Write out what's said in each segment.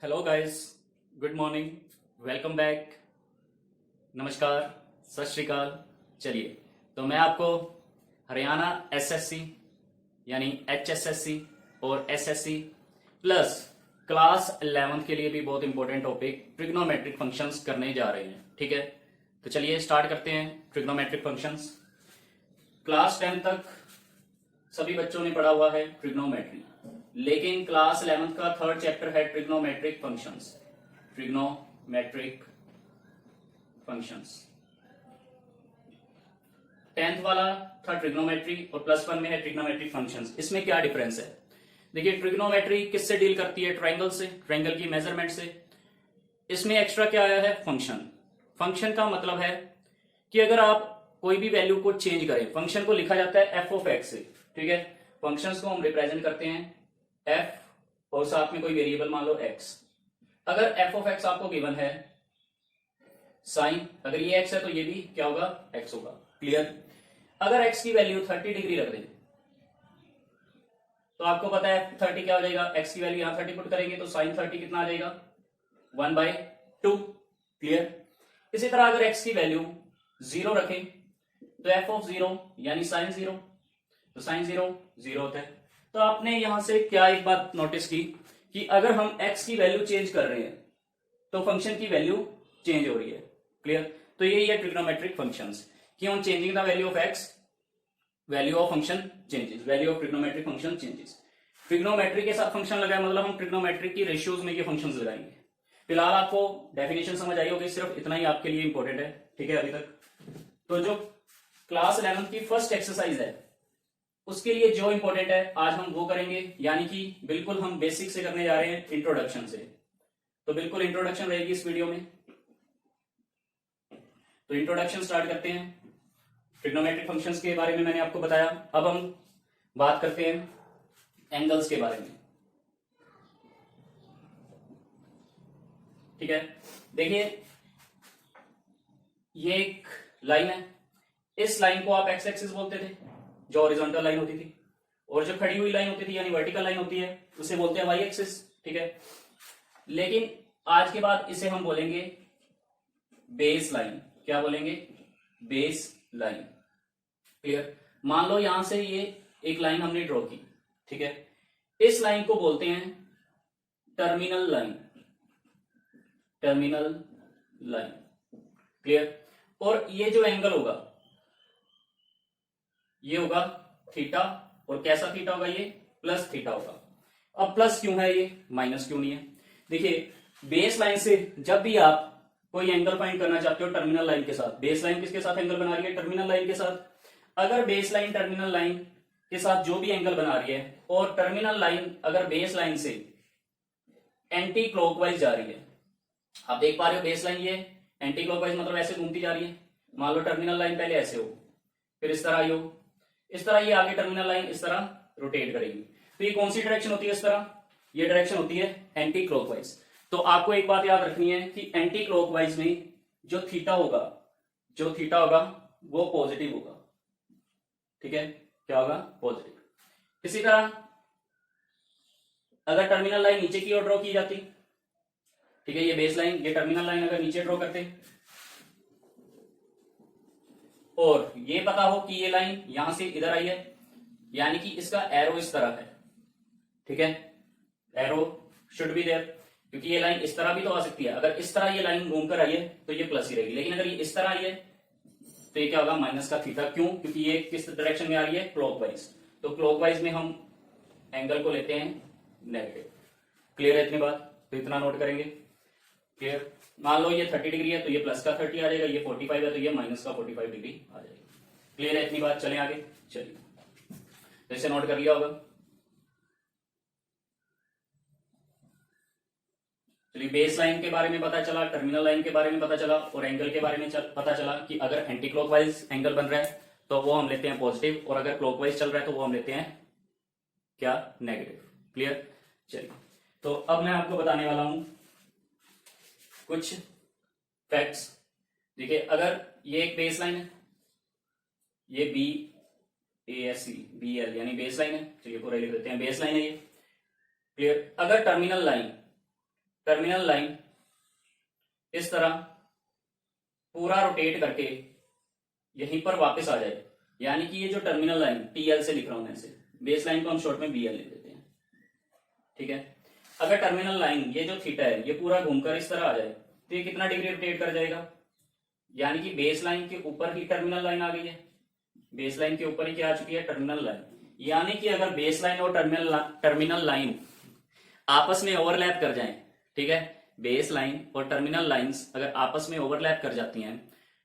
Hello guys, good morning, welcome back, नमस्कार, सत श्री अकाल। चलिए, तो मैं आपको हरियाणा एसएससी यानी एचएसएससी और एसएससी प्लस क्लास 11 के लिए भी बहुत इंपॉर्टेंट टॉपिक ट्रिग्नोमेट्रिक फंक्शंस करने जा रहे हैं। ठीक है, तो चलिए स्टार्ट करते हैं ट्रिग्नोमेट्रिक फंक्शंस। क्लास 10 तक सभी बच्चों ने पढ़ा हुआ है ट्रिग्नोमेट्री, लेकिन क्लास 11 का थर्ड चैप्टर है trigonometric functions. Trigonometric functions 10th वाला था ट्रिग्नोमेट्री और +1 में है ट्रिग्नोमेट्रिक फंक्शंस। इसमें क्या डिफरेंस है? देखिए, ट्रिग्नोमेट्री किससे डील करती है? ट्रायंगल से, ट्रायंगल की मेजरमेंट से। इसमें एक्स्ट्रा क्या आया है? फंक्शन। फंक्शन का मतलब है कि अगर आप कोई भी वैल्यू को चेंज करें, फंक्शन को लिखा जाता है एफ ऑफ एक्स से। ठीक है, फंक्शंस को हम रिप्रेजेंट करते हैं एफ और साथ में कोई वेरिएबल मान लो एक्स। अगर एफ ऑफ एक्स आपको गिवन है साइन, अगर ये एक्स है तो ये भी क्या होगा? एक्स होगा। क्लियर? अगर एक्स की वैल्यू 30 डिग्री रख दें तो आपको पता है 30 क्या हो जाएगा? एक्स की वैल्यू यहां 30 पुट करेंगे तो साइन 30 कितना आ जाएगा? 1/2। क्लियर? इसी तरह अगर एक्स की वैल्यू 0 रखें तो एफ ऑफ 0 यानी साइन 0, तो साइन 0 0 होता है। तो आपने यहां से क्या एक बात नोटिस की कि अगर हम x की वैल्यू चेंज कर रहे हैं तो फंक्शन की वैल्यू चेंज हो रही है। क्लियर? तो यही है ट्रिग्नोमेट्रिक फंक्शंस कि on changing the value of x, value of function changes, value of trigonometric function changes. Trigonometry के साथ फंक्शन लगाए मतलब हम ट्रिग्नोमेट्रिक की रेशियोज में ये फंक्शंस लगाएंगे। फिलहाल आपको डेफिनेशन समझ आई होगी, सिर्फ इतना ही आपके लिए इंपॉर्टेंट है। ठीक है, अभी तक तो जो क्लास 11 की फर्स्ट एक्सरसाइज है उसके लिए जो इंपॉर्टेंट है आज हम वो करेंगे, यानी कि बिल्कुल हम बेसिक से करने जा रहे हैं, इंट्रोडक्शन से। तो बिल्कुल इंट्रोडक्शन रहेगी इस वीडियो में। तो इंट्रोडक्शन स्टार्ट करते हैं। ट्रिग्नोमेट्रिक फंक्शंस के बारे में मैंने आपको बताया। अब हम बात करते हैं एंगल्स के बारे में। ठीक है, देखिए ये एक लाइन है, इस लाइन को आप एक्स एक्सिस बोलते थे जो हॉरिजॉन्टल लाइन होती थी, और जो खड़ी हुई लाइन होती थी यानी वर्टिकल लाइन होती है उसे बोलते हैं वाई एक्सिस। ठीक है, लेकिन आज के बाद इसे हम बोलेंगे बेस लाइन। क्या बोलेंगे? Base line. क्लियर? मान लो यहां से ये एक लाइन हमने ड्रॉ की। ठीक है, इस लाइन को बोलते हैं terminal line. Terminal line. Clear? और ये जो एंगल होगा ये होगा थीटा, और कैसा थीटा होगा? ये प्लस थीटा होगा। अब प्लस क्यों है, ये माइनस क्यों नहीं है? देखिए, बेस लाइन से जब भी आप कोई एंगल फाइंड करना चाहते हो टर्मिनल लाइन के साथ, बेस लाइन किसके साथ एंगल बना रही है? टर्मिनल लाइन के साथ। अगर बेस लाइन टर्मिनल लाइन के साथ जो भी एंगल बना रही है और टर्मिनल लाइन अगर बेस लाइन से एंटी क्लॉकवाइज जा रही है, आप देख पा रहे हो बेस लाइन ये एंटी क्लॉकवाइज मतलब ऐसे घूमती जा रही है। मान लो टर्मिनल लाइन पहले ऐसे हो, फिर इस तरह आई हो, इस तरह ये आगे टर्मिनल लाइन इस तरह रोटेट करेगी। तो ये कौन सी डायरेक्शन होती है? इस तरह ये डायरेक्शन होती है एंटी क्लॉकवाइज। तो आपको एक बात याद रखनी है कि एंटी क्लॉकवाइज में जो थीटा होगा, जो थीटा होगा वो पॉजिटिव होगा। ठीक है, क्या होगा? पॉजिटिव। इसी तरह अगर टर्मिनल लाइन नीचे की ओर ड्रॉ की जाती, ठीक है, ये बेस लाइन, ये टर्मिनल लाइन अगर नीचे ड्रॉ करते और ये पता हो कि ये लाइन यहां से इधर आई है, यानी कि इसका एरो इस तरह है। ठीक है, एरो शुड बी देयर, क्योंकि ये लाइन इस तरह भी तो आ सकती है। अगर इस तरह ये लाइन घूमकर आई है तो ये प्लस ही रहेगी, लेकिन अगर ये इस तरह आई है तो ये क्या होगा? माइनस का थीटा। क्यों? क्योंकि ये किस डायरेक्शन में आ रही है? क्लॉकवाइज। तो क्लॉकवाइज में हम एंगल को लेते हैं नेगेटिव। क्लियर है इतनी बात? तो इतना नोट करेंगे। क्लियर? मान लो ये 30 डिग्री है तो ये प्लस का 30 आ जाएगा, ये 45 है तो ये माइनस का 45 डिग्री आ जाएगा। क्लियर है इतनी बात? चलें आगे। चलिए, तो इसे नोट कर लिया होगा। चलिए, बेस लाइन के बारे में पता चला, टर्मिनल लाइन के बारे में पता चला, और एंगल के बारे में पता चला कि अगर एंटी क्लॉकवाइज एंगल बन रहा है तो वो हम लेते हैं पॉजिटिव, और अगर क्लॉकवाइज चल रहा है तो वो हम लेते हैं क्या? नेगेटिव। क्लियर? चलिए, तो अब मैं आपको बताने वाला हूं कुछ फैक्ट्स। देखिए, अगर ये एक बेस लाइन है, ये B A S C B L यानी बेस लाइन है। चलिए पूरा लिख देते हैं, बेस लाइन है ये। क्लियर? अगर टर्मिनल लाइन टर्मिनल लाइन इस तरह पूरा रोटेट करके यहीं पर वापस आ जाए, यानी कि ये जो टर्मिनल लाइन टीएल से लिख रहा हूं मैं इसे, बेस लाइन को हम शॉर्ट में बीएल लिख देते हैं, ठीक है। अगर टर्मिनल लाइन ये जो थीटा है ये पूरा घूमकर इस तरह आ जाए तो ये कितना डिग्री रोटेट कर जाएगा, यानी कि बेस लाइन के ऊपर ही टर्मिनल लाइन आ गई है, बेस लाइन के ऊपर ही क्या आ चुकी है, टर्मिनल लाइन। यानी कि अगर बेस लाइन और टर्मिनल लाइन आपस में ओवरलैप कर जाएं, ठीक है, बेस लाइन और टर्मिनल लाइंस अगर आपस में ओवरलैप कर जाती हैं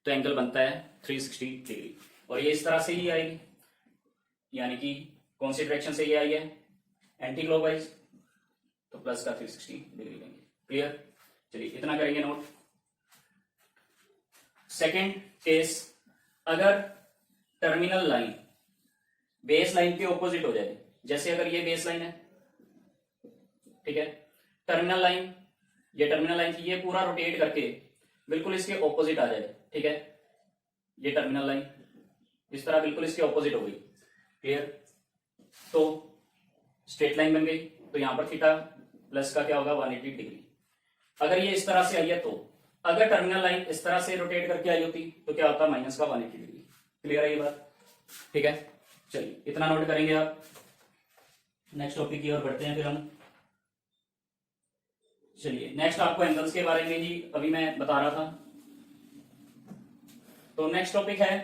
तो एंगल बनता है 360 डिग्री, और ये इस तरह से ही आएगी, यानी कि कौन सी डायरेक्शन से ये आई है, एंटी क्लॉकवाइज, तो प्लस का 360 डिग्री लेंगे। क्लियर, चलिए इतना करेंगे नोट। सेकेंड केस, अगर टर्मिनल लाइन बेस लाइन के ऑपोजिट हो जाए, जैसे अगर ये बेस लाइन है, ठीक है, टर्मिनल लाइन, ये टर्मिनल लाइन थी, ये पूरा रोटेट करके बिल्कुल इसके ऑपोजिट आ जाए, ठीक है, ये टर्मिनल लाइन इस तरह बिल्कुल इसके ऑपोजिट हो गई। क्लियर, तो स्ट्रेट लाइन बन गई, तो यहां पर थीटा प्लस का क्या होगा 180 डिग्री। अगर ये इस तरह से आई है, तो अगर टर्मिनल लाइन इस तरह से रोटेट करके आई होती तो क्या होता, माइनस का 180 डिग्री। क्लियर है ये बात, ठीक है। चलिए इतना नोट करेंगे आप, नेक्स्ट टॉपिक की ओर बढ़ते हैं फिर हम। चलिए नेक्स्ट आपको एंगल्स के बारे में ही अभी मैं बता रहा था, तो नेक्स्ट टॉपिक है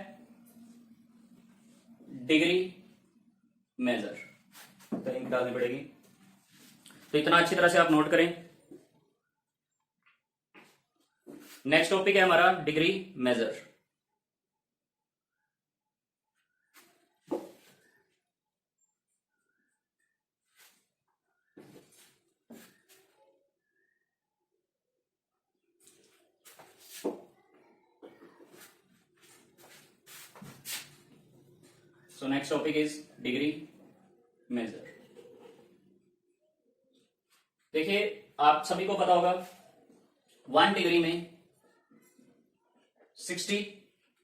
डिग्री मेजर, तो निकालनी पड़ेगी, तो इतना अच्छी तरह से आप नोट करें। नेक्स्ट टॉपिक है हमारा degree measure. So next topic is degree measure। देखिए आप सभी को पता होगा 1 डिग्री में 60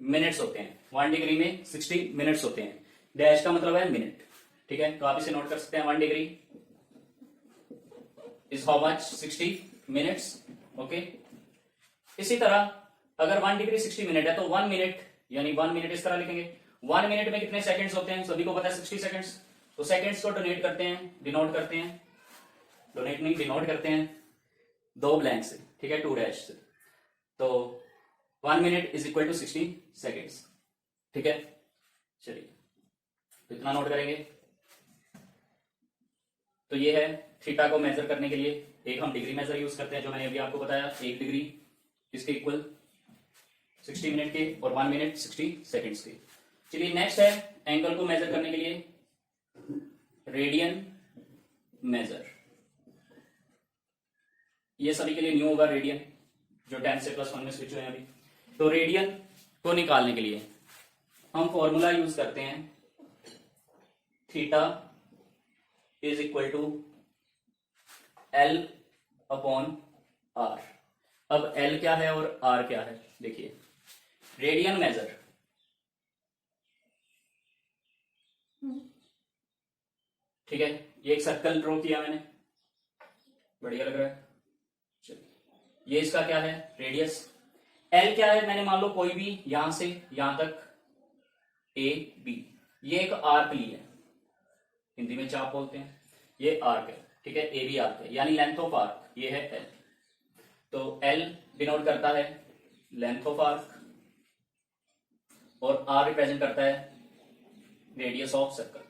मिनट्स होते हैं, 1 डिग्री में 60 मिनट्स होते हैं, डैश का मतलब है मिनट, ठीक है, तो आप इसे नोट कर सकते हैं, 1 degree is how much 60 minutes, okay. इसी तरह अगर 1 डिग्री 60 मिनट है तो 1 मिनट यानी 1 मिनट इस तरह लिखेंगे, 1 मिनट में कितने सेकंड्स होते हैं, सभी को पता है 60 सेकंड्स, तो सेकंड्स को डोनेट करते हैं, डिनोट करते हैं, डोनेट नहीं डिनोट करते हैं 2 ब्लैंक से, ठीक है, 2 डैश से, तो 1 minute is equal to 60 seconds, ठीक है। चलिए तो इतना नोट करेंगे। तो ये है थीटा को मेजर करने के लिए एक हम डिग्री मेजर यूज करते हैं, जो मैंने अभी आपको बताया, 1 डिग्री इसके इक्वल 60 मिनट के और 1 मिनट 60 सेकंड्स के। चलिए नेक्स्ट है एंगल को मेजर करने के लिए रेडियन मेजर, ये सभी के लिए न्यू होगा रेडियन, जो 10 से +1 में स्विच हुए हैं अभी। तो रेडियन को निकालने के लिए हम फॉर्मूला यूज करते हैं, theta is equal to L upon R। अब L क्या है और R क्या है, देखिए रेडियन मेजर, ठीक है, ये एक सर्कल ड्रॉ किया मैंने, बढ़िया लग रहा है। चलिए ये इसका क्या है, रेडियस। L क्या है, मैंने मान लो कोई भी यहां से यहां तक A B, ये एक आर्क ली है, हिंदी में चाप बोलते हैं, ये आर्क है, ठीक है, A B आर्क है, यानी लेंथ ऑफ आर्क, ये है L। तो L डिनोट करता है लेंथ ऑफ आर्क और R रिप्रेजेंट करता है रेडियस ऑफ सर्कल।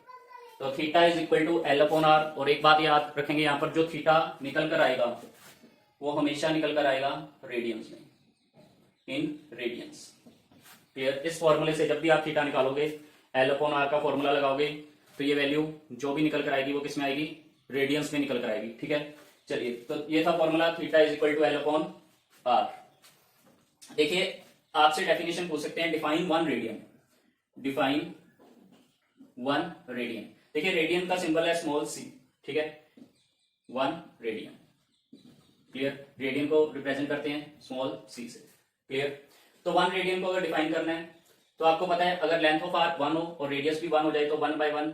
तो theta is equal to L upon R। और एक बात याद रखेंगे, यहां पर जो थीटा निकल कर आएगा वो हमेशा निकल कर आएगा रेडियंस में, इन रेडियंस। क्लियर, इस फॉर्मूले से जब भी आप थीटा निकालोगे, L अपॉन R का फॉर्मूला लगाओगे, तो ये वैल्यू जो भी निकल कर आएगी वो किस में आएगी, रेडियंस में निकल कर आएगी, ठीक है। चलिए तो ये था formula, theta is equal to L upon R। देखिए आपसे डेफिनेशन पूछ सकते हैं, डिफाइन 1 रेडियन, डिफाइन 1 रेडियन। देखिए रेडियन का सिंबल है स्मॉल c, ठीक है, 1 रेडियन। क्लियर, रेडियन को रिप्रेजेंट करते हैं स्मॉल c से। क्लियर, तो 1 रेडियन को अगर डिफाइन करना है तो आपको पता है अगर लेंथ ऑफ आर्क 1 हो और रेडियस भी 1 हो जाए तो 1 बाय 1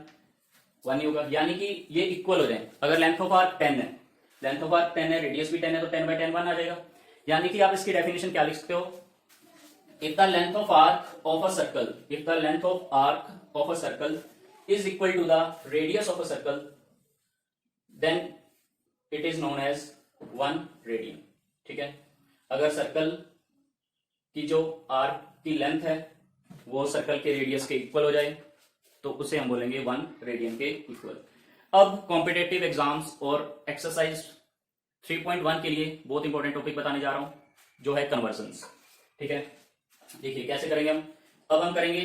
1 ही होगा, यानी कि ये इक्वल हो जाए। अगर लेंथ ऑफ आर्क 10 है लेंथ ऑफ आर्क 10 है, रेडियस भी 10 है, तो 10/10 1 आ जाएगा। यानी कि आप इसकी डेफिनेशन क्या लिख सकते हो, if the length of arc of a circle, if the length of arc of a circle is equal to the radius of a circle, then it is known as 1 radian। ठीक है, अगर circle की जो arc की length है वो circle के radius के इक्वल हो जाए तो उसे हम बोलेंगे 1 रेडियन के इक्वल। अब कॉम्पिटेटिव एग्जाम्स और एक्सरसाइज 3.1 के लिए बहुत इंपॉर्टेंट टॉपिक बताने जा रहा हूं जो है कन्वर्जन्स। ठीक है, देखिए कैसे करेंगे हम। अब हम करेंगे,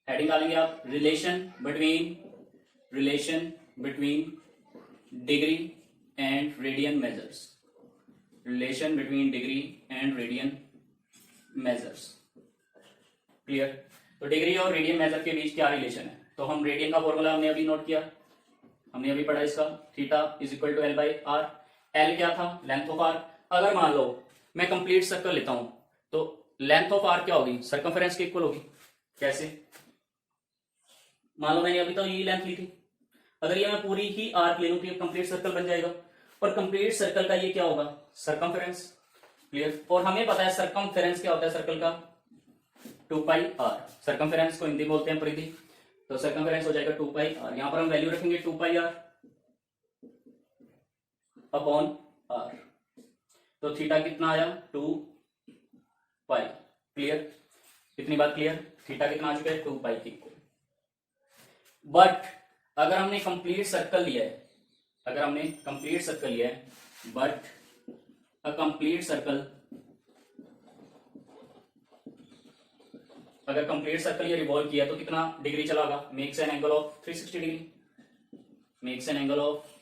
हेडिंग डालेंगे आप, relation between degree and radian measures, relation between degree and radian measures. Clear. तो डिग्री और रेडियन मेजर के बीच क्या रिलेशन है, तो हम रेडियन का फॉर्मूला हमने अभी नोट किया, हमने अभी पढ़ा इसका, theta is equal to L/R। L क्या था, लेंथ ऑफ आर्क। अगर मान लो मैं कंप्लीट सर्कल लेता हूं तो लेंथ ऑफ आर्क क्या होगी, सर्कमफेरेंस के इक्वल होगी। कैसे, मान लो मैंने अभी तो ये लेंथ ली थी, अगर ये मैं पूरी ही आर्क ले लूं तो ये कंप्लीट सर्कल बन जाएगा, और कंप्लीट सर्कल का ये क्या होगा, सर्कमफेरेंस। क्लियर। और हमें पता है सर्कमफेरेंस क्या होता है सर्कल का, 2πr। सर्कमफेरेंस को हिंदी बोलते हैं परिधि, तो सर्कमफेरेंस हो जाएगा 2πr। यहां पर हम वैल्यू रखेंगे 2πr अपॉन r, तो थीटा कितना आया 2π। क्लियर, इतनी बात क्लियर। थीटा कितना आ चुका है 2π की। बट अगर हमने कंप्लीट सर्कल लिया है, अगर हमने कंप्लीट सर्कल लिया है, बट अ कंप्लीट सर्कल, अगर कंप्लीट सर्कल ये रिवॉल्व किया तो कितना डिग्री चलागा, makes an angle of 360 degree, makes an angle of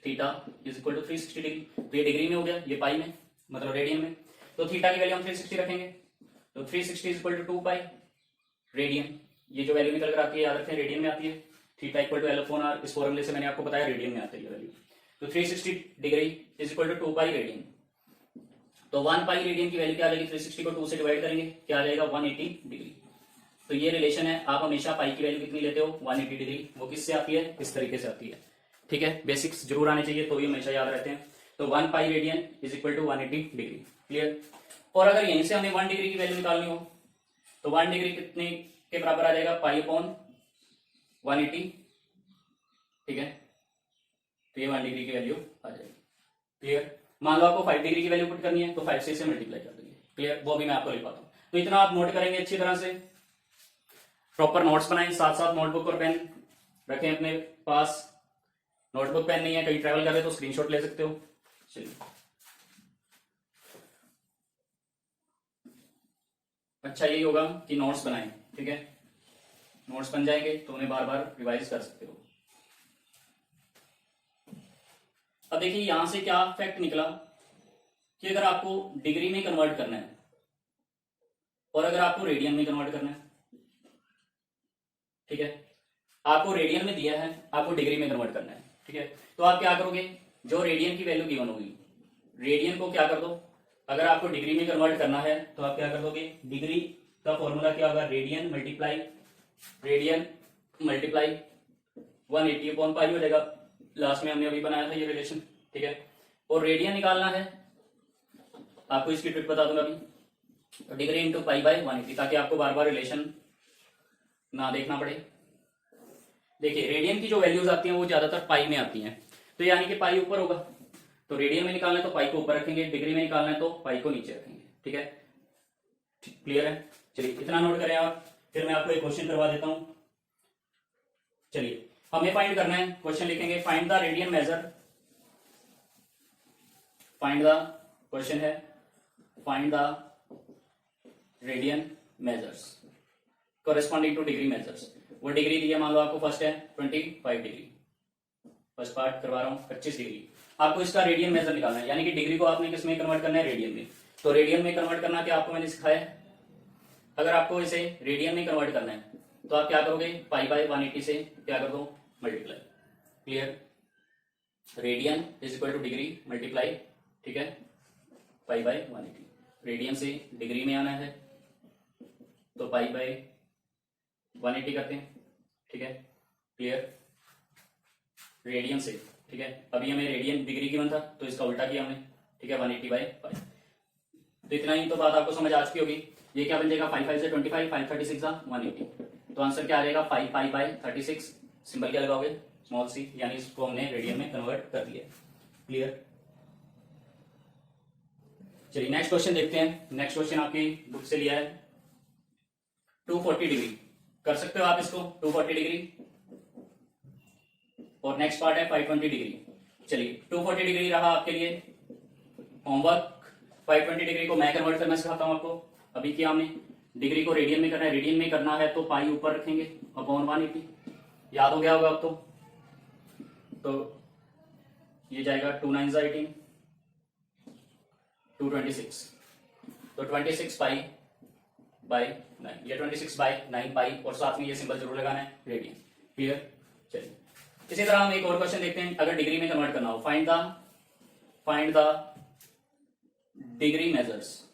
theta is equal to 360 degree. तो ये डिग्री में हो गया, ये पाई में मतलब रेडियन में, तो थीटा की वैल्यू हम 360 रखेंगे, तो 360 इज इक्वल टू 2π रेडियन। ये जो वैल्यू निकल कर आती है याद रखें रेडियन में आती है, थीटा इक्वल टू L/R। इस फॉर्मूले से मैंने आपको बताया रेडियन में आता है ये वैल्यू। तो 360 degree is equal to 2π radian, तो 1π रेडियन की वैल्यू क्या आ जाएगी, 360 को 2 से डिवाइड करेंगे, क्या आ जाएगा 180 डिग्री। तो ये रिलेशन है। आप हमेशा पाई की वैल्यू कितनी लेते हो, 180 डिग्री। वो किससे आती है, इस तरीके से आती है। ठीक है, बेसिक्स जरूर आने चाहिए तो ये हमेशा याद रहते हैं। तो 1π radian is equal to 180 degree. Clear. और अगर यहीं से हमें 1 डिग्री की वैल्यू निकालनी हो तो 1 डिग्री कितने के बराबर आ जाएगा, पाई अपॉन 180। ठीक है, तो ये 1 डिग्री की वैल्यू आ जाएगी। क्लियर। मान लो आपको 5 डिग्री की वैल्यू पुट करनी है तो 5 से इसे मल्टीप्लाई कर देंगे। क्लियर, वो भी मैं आपको लिखवाता हूं। तो इतना आप नोट करेंगे अच्छी तरह से, प्रॉपर नोट्स बनाएं, साथ साथ नोटबुक और पेन रखें अपने पास। नोटबुक पेन नहीं है, कहीं ट्रैवल कर रहे तो स्क्रीनशॉट ले सकते हो। चलिए, अच्छा यही होगा कि नोट्स बनाएं। ठीक है, नोट्स बन जाएंगे तो उन्हें बार बार रिवाइज कर सकते हो। अब देखिए यहां से क्या फैक्ट निकला कि अगर आपको डिग्री में कन्वर्ट करना है और अगर आपको रेडियन में कन्वर्ट करना है, ठीक है, आपको रेडियन में दिया है, आपको डिग्री में कन्वर्ट करना है। ठीक है, तो आप क्या करोगे, जो रेडियन की वैल्यू गिवन होगी, रेडियन को क्या कर दो, अगर आपको डिग्री में कन्वर्ट करना है तो आप क्या कर दोगे, डिग्री का फॉर्मूला क्या होगा, रेडियन मल्टीप्लाई 180 अपॉन पाई हो जाएगा। लास्ट में हमने अभी बनाया था ये रिलेशन। ठीक है, और रेडियन निकालना है, आपको इसकी ट्रिक बता दूंगा अभी, तो डिग्री इंटू पाई बाय 180, ताकि आपको बार बार रिलेशन ना देखना पड़े। देखिए रेडियन की जो वैल्यूज आती हैं वो ज्यादातर पाई में आती हैं, तो यानी कि पाई ऊपर होगा, तो रेडियन में निकालना है तो पाई को ऊपर रखेंगे, डिग्री में निकालना है तो पाई को नीचे रखेंगे। ठीक है, क्लियर है। चलिए इतना नोट करें आप, फिर मैं आपको एक क्वेश्चन करवा देता हूं। चलिए हमें फाइंड करना है, क्वेश्चन लिखेंगे, find the radian measure, find the, question है find the radian measures corresponding to degree measures. वो डिग्री दी है, मान लो आपको फर्स्ट है 25 डिग्री, फर्स्ट पार्ट करवा रहा हूं 25 डिग्री। आपको इसका रेडियन मेजर निकालना है, यानी कि डिग्री को आपने किस में कन्वर्ट करना है, रेडियन में। तो रेडियन में कन्वर्ट करना क्या आपको मैंने सिखाया है। अगर आपको इसे रेडियन में कन्वर्ट करना है तो आप क्या करोगे, पाई बाय 180 से क्या कर दो, multiply. Clear, radian is equal two degree multiply, ठीक है, पाई बाय 180। रेडियन से डिग्री में आना है तो पाई बाय 180 करते हैं। ठीक है, क्लियर, रेडियन से ठीक है, अभी हमें रेडियन डिग्री गिवन था तो इसका उल्टा किया हमने, ठीक है, 180/5। तो इतना ही तो बात आपको समझ आ चुकी होगी। ये क्या बन जाएगा, 5 5 से 25, 5 36 180। तो आंसर क्या आ जाएगा, 5 π/36। सिंबल क्या लगाओगे, स्मॉल सी, यानी इसको हमने रेडियन में कन्वर्ट कर दिया। क्लियर। चलिए नेक्स्ट क्वेश्चन देखते हैं। नेक्स्ट क्वेश्चन आपकी बुक से लिया है 240 डिग्री। कर सकते हो आप इसको 240 डिग्री। और नेक्स्ट पार्ट है 520 डिग्री। चलिए 240 डिग्री रहा आपके लिए होमवर्क। 520 डिग्री को मैं कन्वर्ट करना सिखाता हूं आपको। अभी क्या हमने डिग्री को रेडियन में करना है, रेडियन में करना है तो पाई ऊपर रखेंगे अपॉन 180। याद हो गया होगा अब तो ये जाएगा 2 9 18 226। तो 26π/9, ये 26/9 पाई और साथ में ये सिंबल जरूर लगाना है रेडियन। क्लियर। चलिए इसी तरह हम एक और क्वेश्चन देखते हैं। अगर डिग्री में कन्वर्ट करना हो, फाइंड द डिग्री मेजर्स।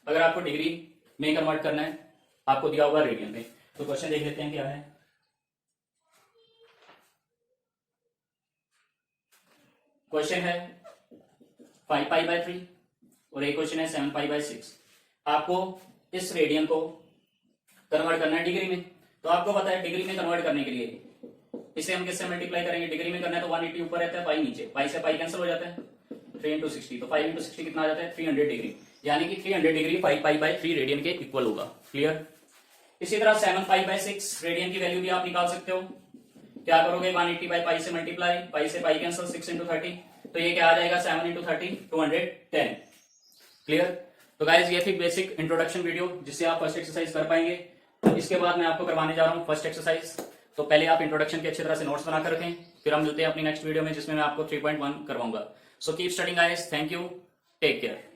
अगर आपको डिग्री में कन्वर्ट करना है, आपको दिया होगा रेडियन में। तो क्वेश्चन देख लेते हैं क्या है। क्वेश्चन है 5π/3 और एक क्वेश्चन है 7π/6। आपको इस रेडियन को कन्वर्ट करना है डिग्री में। तो आपको पता है डिग्री में कन्वर्ट करने के लिए इसे हम किससे मल्टीप्लाई करेंगे, डिग्री में करना है तो 180 ऊपर रहता है, पाई नीचे, पाई से पाई कैंसिल हो जाता है, 3 × 60। तो 5 × 60 कितना आ जाता है, 300 डिग्री। यानी कि 300 डिग्री 5π/3 रेडियन के इक्वल होगा। क्लियर। इसी तरह 7π/6 रेडियन की वैल्यू भी आप निकाल सकते हो। क्या करोगे, 180/π से मल्टीप्लाई, पाई से पाई कैंसिल, 6 × 30। तो ये क्या आ जाएगा, 7 × 30 210। क्लियर। तो गाइस ये थी बेसिक इंट्रोडक्शन वीडियो जिससे आप फर्स्ट एक्सरसाइज कर पाएंगे। तो इसके बाद मैं आपको करवाने जा रहा हूँ फर्स्ट एक्सरसाइज। तो पहले आप इंट्रोडक्शन के अच्छी तरह से नोट्स बनाकर रखें, फिर हम मिलते हैं अपनी नेक्स्ट वीडियो में जिसमें मैं आपको 3.1 करवाऊंगा। So keep studying guys, thank you, take care.